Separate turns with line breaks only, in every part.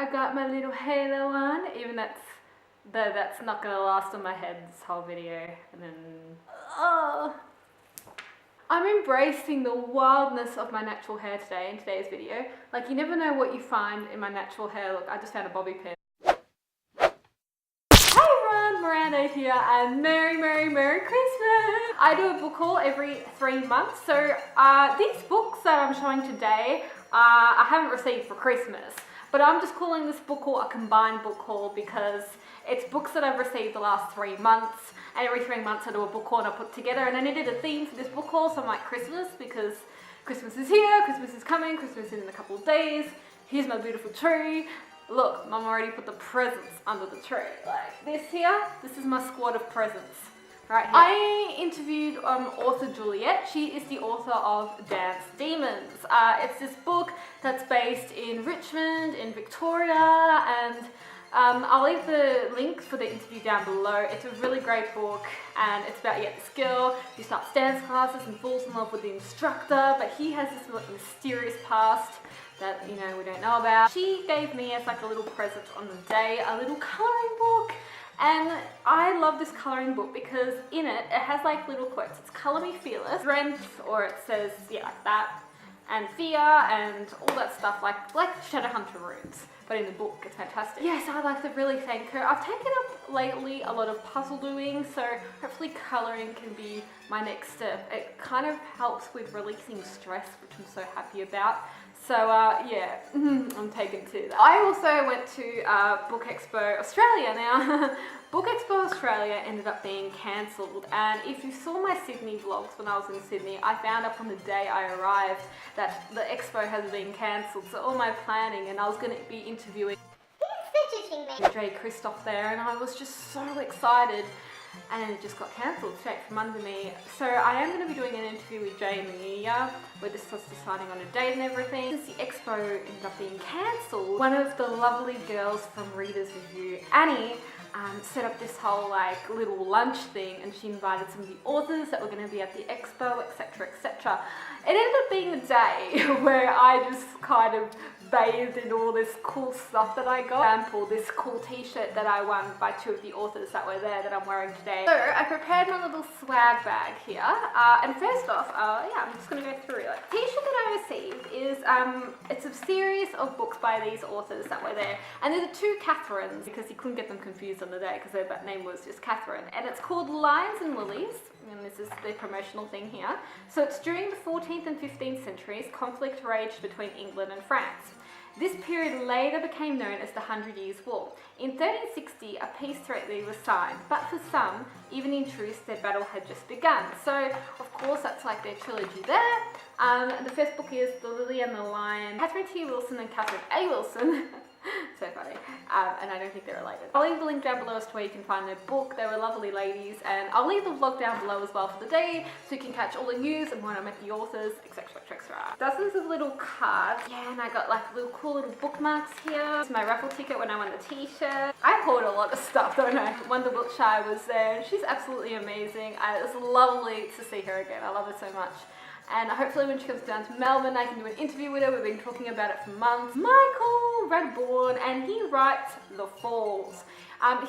I got my little halo on, even that's not gonna last on my head this whole video. And then, oh. I'm embracing the wildness of my natural hair today in today's video. Like, you never know what you find in my natural hair. Look, I just found a bobby pin. Hey everyone, Miranda here, and Merry Christmas! I do a book haul every 3 months, so these books that I'm showing today, I haven't received for Christmas. But I'm just calling this book haul a combined book haul because it's books that I've received the last 3 months, and every 3 months I do a book haul and I put together, and I needed a theme for this book haul, so I'm like Christmas, because Christmas is here, Christmas is coming, Christmas is in a couple of days, here's my beautiful tree. Look, Mum already put the presents under the tree. Like this here, this is my squad of presents. Right here. I interviewed author Juliet. She is the author of Dance Demons. It's this book that's based in Richmond, in Victoria, and I'll leave the link for the interview down below. It's a really great book, and it's about this girl who starts dance classes and falls in love with the instructor, but he has this mysterious past that, you know, we don't know about. She gave me as like a little present on the day, a little colouring book. And I love this colouring book because in it has like little quotes. It's Colour Me Fearless, Strength, or it says, yeah, like that, and Fear, and all that stuff, like Shadowhunter runes, but in the book. It's fantastic. Yes, I'd like to really thank her. I've taken up lately a lot of puzzle doing, so hopefully colouring can be my next step. It kind of helps with releasing stress, which I'm so happy about. So yeah, I'm taken to that. I also went to Book Expo Australia now. Book Expo Australia ended up being cancelled, and if you saw my Sydney vlogs when I was in Sydney, I found up on the day I arrived that the expo has been cancelled. So all my planning, and I was going to be interviewing Jay Christoph there, and I was just so excited. And it just got cancelled straight from under me. So I am going to be doing an interview with Jay in the new year, where this was deciding on a date and everything. Since the expo ended up being cancelled, one of the lovely girls from Reader's Review, Annie, set up this whole like little lunch thing, and she invited some of the authors that were going to be at the expo, etc, etc. It ended up being a day where I just kind of bathed in all this cool stuff that I got. For example, this cool t-shirt that I won by 2 of the authors that were there that I'm wearing today. So I prepared my little swag bag here, and first off, yeah, I'm just going to go through it. The t-shirt that I received is, it's a series of books by these authors that were there, and there's 2 Catherines, because you couldn't get them confused on the day because their name was just Catherine, and it's called Lions and Lilies. And this is the promotional thing here. So it's during the 14th and 15th centuries, conflict raged between England and France. This period later became known as the 100 Years' War. In 1360, a peace treaty was signed, but for some, even in truth, their battle had just begun. So, of course, that's like their trilogy there. The first book is The Lily and the Lion, Catherine T. Wilson and Catherine A. Wilson. So funny, and I don't think they're related. I'll leave the link down below as to where you can find their book. They were lovely ladies, and I'll leave the vlog down below as well for the day, so you can catch all the news and when I met the authors, etc, etc. Dozens of little cards, yeah, and I got like little cool little bookmarks here. It's my raffle ticket when I won the t-shirt. I hoard a lot of stuff, don't I? Wanda Wiltshire was there, and she's absolutely amazing. It was lovely to see her again. I love her so much. And hopefully when she comes down to Melbourne, I can do an interview with her. We've been talking about it for months. Michael Redbourne, and he writes The Falls.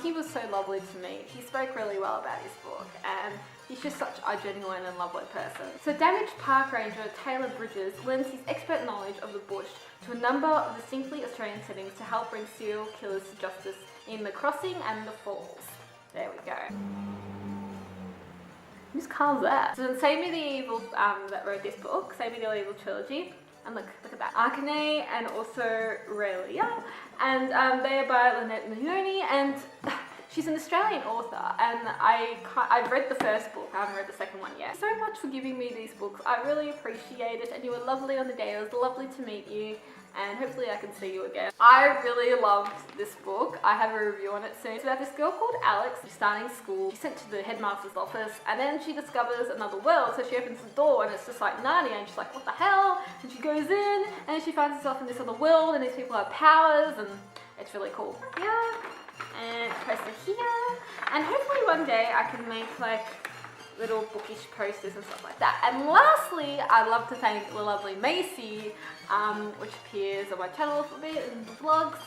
He was so lovely to meet. He spoke really well about his book, and he's just such a genuine and lovely person. So damaged park ranger Taylor Bridges lends his expert knowledge of the bush to a number of distinctly Australian settings to help bring serial killers to justice in The Crossing and The Falls. There we go. Whose car's that? So Save Me the Evil that wrote this book, Save Me the Evil trilogy, and look at that. Arkane and also Relia, and they are by Lynette Mahoney, and she's an Australian author, and I've read the first book, I haven't read the second one yet. So much for giving me these books, I really appreciate it, and you were lovely on the day. It was lovely to meet you, and hopefully I can see you again. I really loved this book. I have a review on it soon. It's about this girl called Alex who's starting school. She's sent to the headmaster's office, and then she discovers another world, so she opens the door and it's just like Narnia, and she's like, what the hell? And she goes in, and then she finds herself in this other world, and these people have powers, and it's really cool. Yeah, and poster here, and hopefully one day I can make like little bookish posters and stuff like that. And lastly, I'd love to thank the lovely Macy, which appears on my channel for a bit in the vlogs.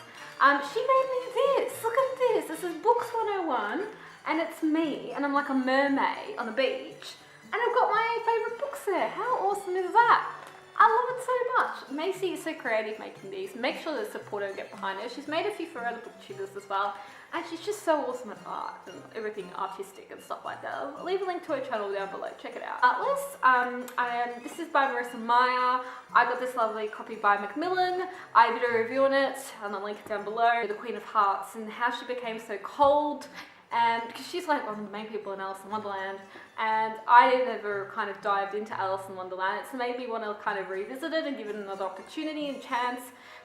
She made me this. Look at this. This is BOOKSS101, and it's me, and I'm like a mermaid on the beach, and I've got my favourite books there. How awesome is that? I love it so much. Macy is so creative making these. Make sure to support her and get behind her. She's made a few for other booktubers as well. And she's just so awesome at art and everything artistic and stuff like that. I'll leave a link to her channel down below. Check it out. Atlas. This is by Marissa Meyer. I got this lovely copy by Macmillan. I did a review on it, and I'll link it down below. The Queen of Hearts and how she became so cold. And because she's like one of the main people in Alice in Wonderland, and I never kind of dived into Alice in Wonderland. It's made me want to kind of revisit it and give it another opportunity and chance.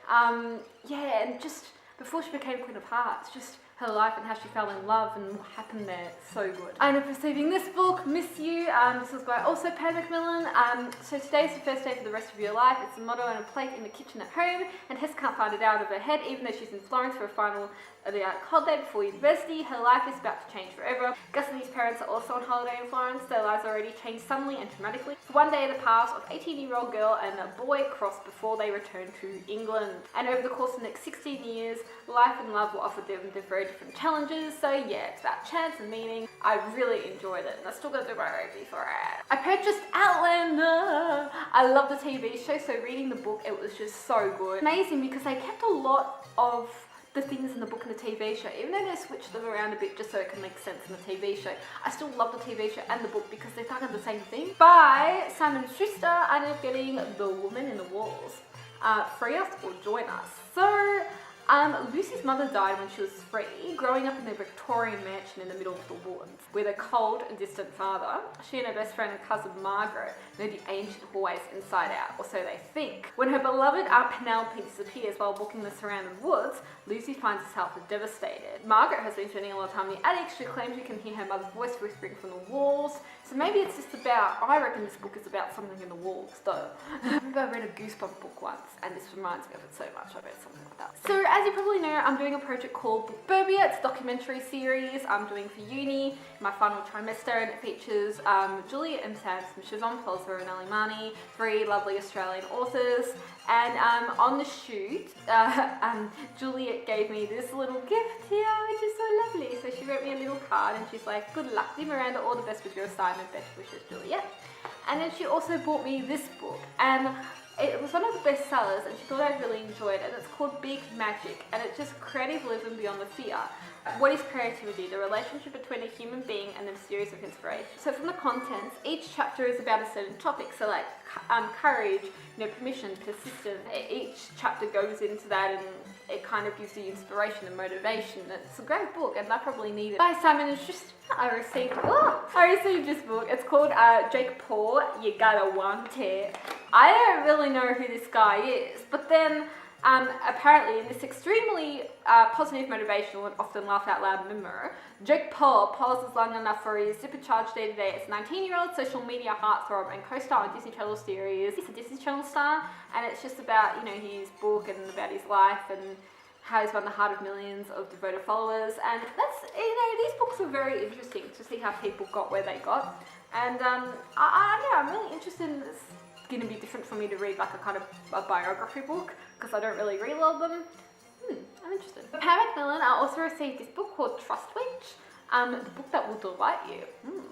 Yeah, and just before she became Queen of Hearts, just her life and how she fell in love and what happened there. So good. I ended up receiving this book, Miss You. This was by also Pam Macmillan. So today's the first day for the rest of your life. It's a motto on a plate in the kitchen at home, and Hess can't find it out of her head, even though she's in Florence for a final holiday before university. Her life is about to change forever. Gus and his parents are also on holiday in Florence. Their lives already changed suddenly and dramatically. For one day, the paths of 18-year-old girl and a boy crossed before they returned to England. And over the course of the next 16 years, life and love will offer them the very different challenges. So yeah, it's about chance and meaning. I really enjoyed it, and I still got to do my review for it. I purchased Outlander. I love the TV show, so reading the book, it was just so good. Amazing, because they kept a lot of the things in the book and the TV show, even though they switched them around a bit just so it can make sense in the TV show. I still love the TV show and the book because they're kind of the same thing. By Simon Schuster, I ended up getting The Woman in the Walls. Free us or join us. So, Lucy's mother died when she was 3, growing up in the Victorian mansion in the middle of the woods with a cold and distant father. She and her best friend and cousin Margaret know the ancient hallways inside out, or so they think. When her beloved Aunt Penelope disappears while walking the surrounding woods, Lucy finds herself devastated. Margaret has been spending a lot of time in the attic. She claims she can hear her mother's voice whispering from the walls. So maybe it's just about, I reckon this book is about something in the walls though. I remember I read a Goosebumps book once, and this reminds me of it so much. I read something like that. So as you probably know, I'm doing a project called Bookburbia. It's a documentary series I'm doing for uni, my final trimester, and it features Juliet M. Sampson, Shazon Polzer, and Ali Mani, 3 lovely Australian authors. And on the shoot, Juliet gave me this little gift here, which is so lovely. So she wrote me a little card, and she's like, "Good luck, dear Miranda, all the best with your assignment, best wishes, Juliet." And then she also bought me this book, and it was one of the best sellers, and she thought I'd really enjoy it, and it's called Big Magic, and it's just creative living beyond the fear. What is creativity? The relationship between a human being and the mysterious of inspiration. So from the contents, each chapter is about a certain topic. So like courage, permission, persistence. Each chapter goes into that, and it kind of gives you inspiration and motivation. It's a great book, and I probably need it. By Simon and Schuster, I received this book. It's called Jake Paul, You Gotta Want It. I don't really know who this guy is, but then apparently in this extremely positive, motivational, and often laugh out loud memoir, Jake Paul pauses long enough for his supercharged day-to-day as a 19-year-old social media heartthrob and co-star on Disney Channel series. He's a Disney Channel star, and it's just about, his book and about his life and how he's won the heart of millions of devoted followers. And that's, these books are very interesting to see how people got where they got. And I don't know, I'm really interested in this. It's going to be different for me to read like a kind of a biography book, because I don't really read a lot of them. I'm interested. Pam Macmillan, I also received this book called Trust Witch, the book that will delight you.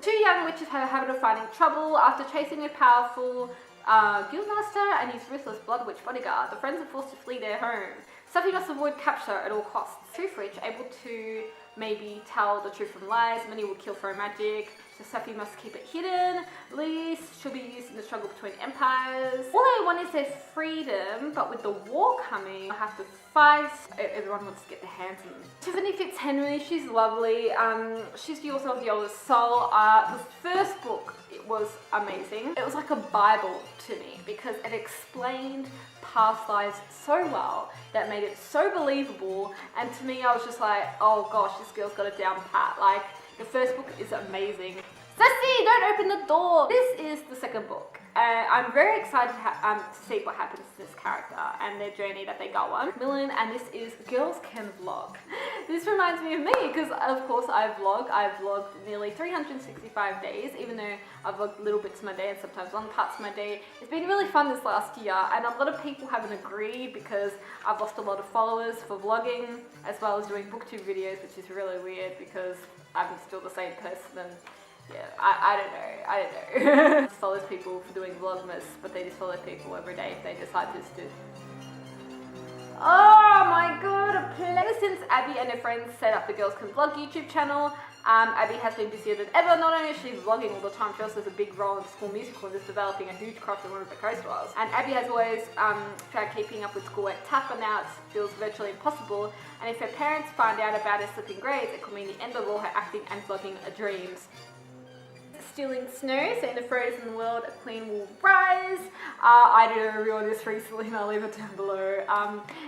2 young witches have a habit of finding trouble. After chasing a powerful guildmaster and his ruthless blood witch bodyguard, the friends are forced to flee their home. Sophie must avoid capture at all costs. Truth Witch, able to maybe tell the truth from lies, many will kill for her magic, so Sophie must keep it hidden. Least she'll be used in the struggle between empires. All they want is their freedom, but with the war coming, I have to fight. Everyone wants to get their hands on them. Tiffany Fitzhenry, she's lovely. She's the author of The Oldest Soul. The first book, it was amazing. It was like a Bible to me because it explained past lives so well that made it so believable, and to me I was just like, oh gosh, this girl's got it down pat. Like, the first book is amazing. Ceci, don't open the door! This is the second book. I'm very excited to see what happens to this character and their journey that they go on. Macmillan, and this is Girls Can Vlog. this reminds me of me because, of course, I vlog. I've vlogged nearly 365 days, even though I've vlogged little bits of my day and sometimes long parts of my day. It's been really fun this last year, and a lot of people haven't agreed because I've lost a lot of followers for vlogging, as well as doing booktube videos, which is really weird because I'm still the same person. And yeah, I don't know. Just follows people for doing vlogmas, but they just follow people every day if they decide to just do. Oh my god, ever since Abby and her friends set up the Girls Can Vlog YouTube channel, Abby has been busier than ever. Not only is she vlogging all the time, she also has a big role in the school musical and just developing a huge craft in one of the coastal. And Abby has always tried keeping up with schoolwork tough, but now it feels virtually impossible. And if her parents find out about her slipping grades, it could mean the end of all her acting and vlogging dreams. Stealing Snow, so in the frozen world, a queen will rise. I did a review on this recently and I'll leave it down below.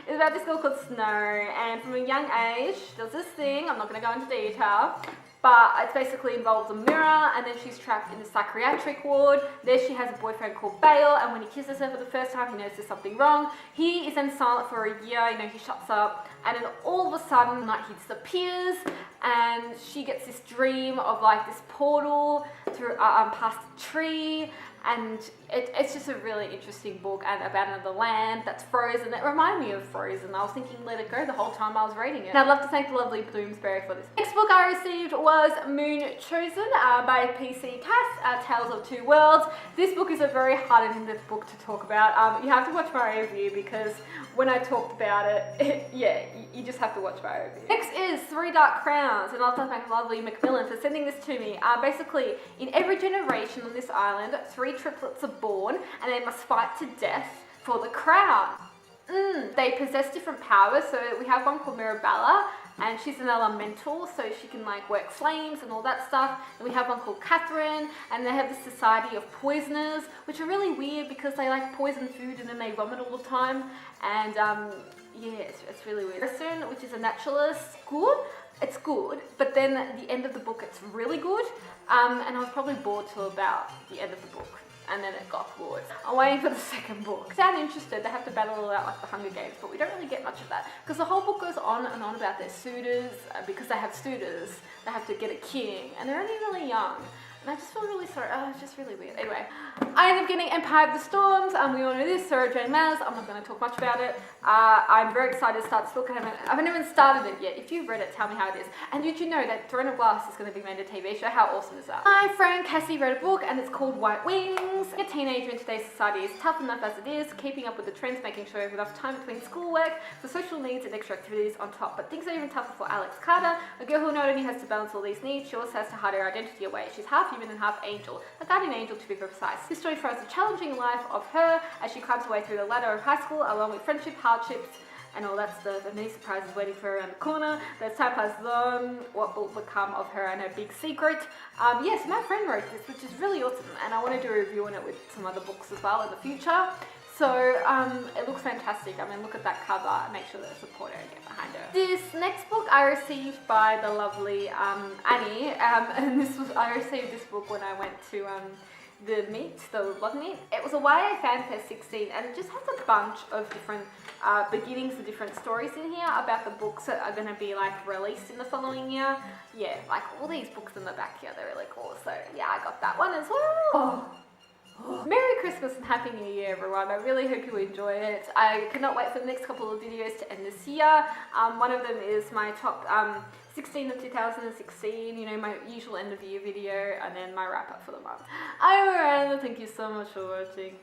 It's about this girl called Snow, and from a young age she does this thing, I'm not going to go into detail, but it basically involves a mirror, and then she's trapped in the psychiatric ward. There she has a boyfriend called Bale, and when he kisses her for the first time he knows there's something wrong. He is then silent for a year, you know, he shuts up, and then all of a sudden like he disappears, and she gets this dream of like this portal through past a tree, and it's just a really interesting book, and about another land that's frozen. It reminded me of Frozen. I was thinking Let It Go the whole time I was reading it. And I'd love to thank the lovely Bloomsbury for this. Next book I received was Moon Chosen by PC Tass, Tales of Two Worlds. This book is a very hard and in-depth book to talk about. You have to watch my review because when I talked about it, yeah, you just have to watch my review. Next is Three Dark Crowns, and I'll thank my lovely Macmillan for sending this to me. Basically, in every generation on this island, 3 triplets are born, and they must fight to death for the crown. They possess different powers, so we have one called Mirabella, and she's an elemental, so she can like work flames and all that stuff. And we have one called Catherine, and they have the Society of Poisoners, which are really weird because they like poison food and then they vomit all the time. And yeah, it's really weird. Kristen, which is a naturalist, good. It's good, but then at the end of the book it's really good. And I was probably bored till about the end of the book, and then it got bored. I'm waiting for the second book. Sound interested, they have to battle it out like the Hunger Games, but we don't really get much of that because the whole book goes on and on about their suitors, because they have suitors, they have to get a king, and they're only really young. And I just feel really sorry. Oh, it's just really weird. Anyway, I ended up getting Empire of the Storms. We all know this, Sarah J Maas. I'm not going to talk much about it. I'm very excited to start this book. I haven't even started it yet. If you've read it, tell me how it is. And did you know that Throne of Glass is going to be made a TV show? How awesome is that? My friend Cassie wrote a book, and it's called White Wings. A teenager in today's society is tough enough as it is, keeping up with the trends, making sure you have enough time between schoolwork, for social needs and extra activities on top. But things are even tougher for Alex Carter, a girl who not only has to balance all these needs, she also has to hide her identity away. She's half human and half angel, a guardian angel to be precise. This story throws a challenging life of her as she climbs her way through the ladder of high school, along with friendship, hardships, and all that stuff, and many surprises waiting for her around the corner. As time passes on, what will become of her and her big secret. Yes, my friend wrote this, which is really awesome, and I want to do a review on it with some other books as well in the future. So it looks fantastic. I mean, look at that cover and make sure that I support her and get behind her. This next book I received by the lovely Annie, and I received this book when I went to the blog meet. It was a YA Fanfest 16, and it just has a bunch of different beginnings and different stories in here about the books that are going to be like released in the following year. Yeah, like all these books in the back here, they're really cool. So yeah, I got that one as well. Merry Christmas and Happy New Year, everyone. I really hope you enjoy it. I cannot wait for the next couple of videos to end this year. One of them is my top 16 of 2016, you know, my usual end of year video, and then my wrap up for the month. I'm Miranda, thank you so much for watching.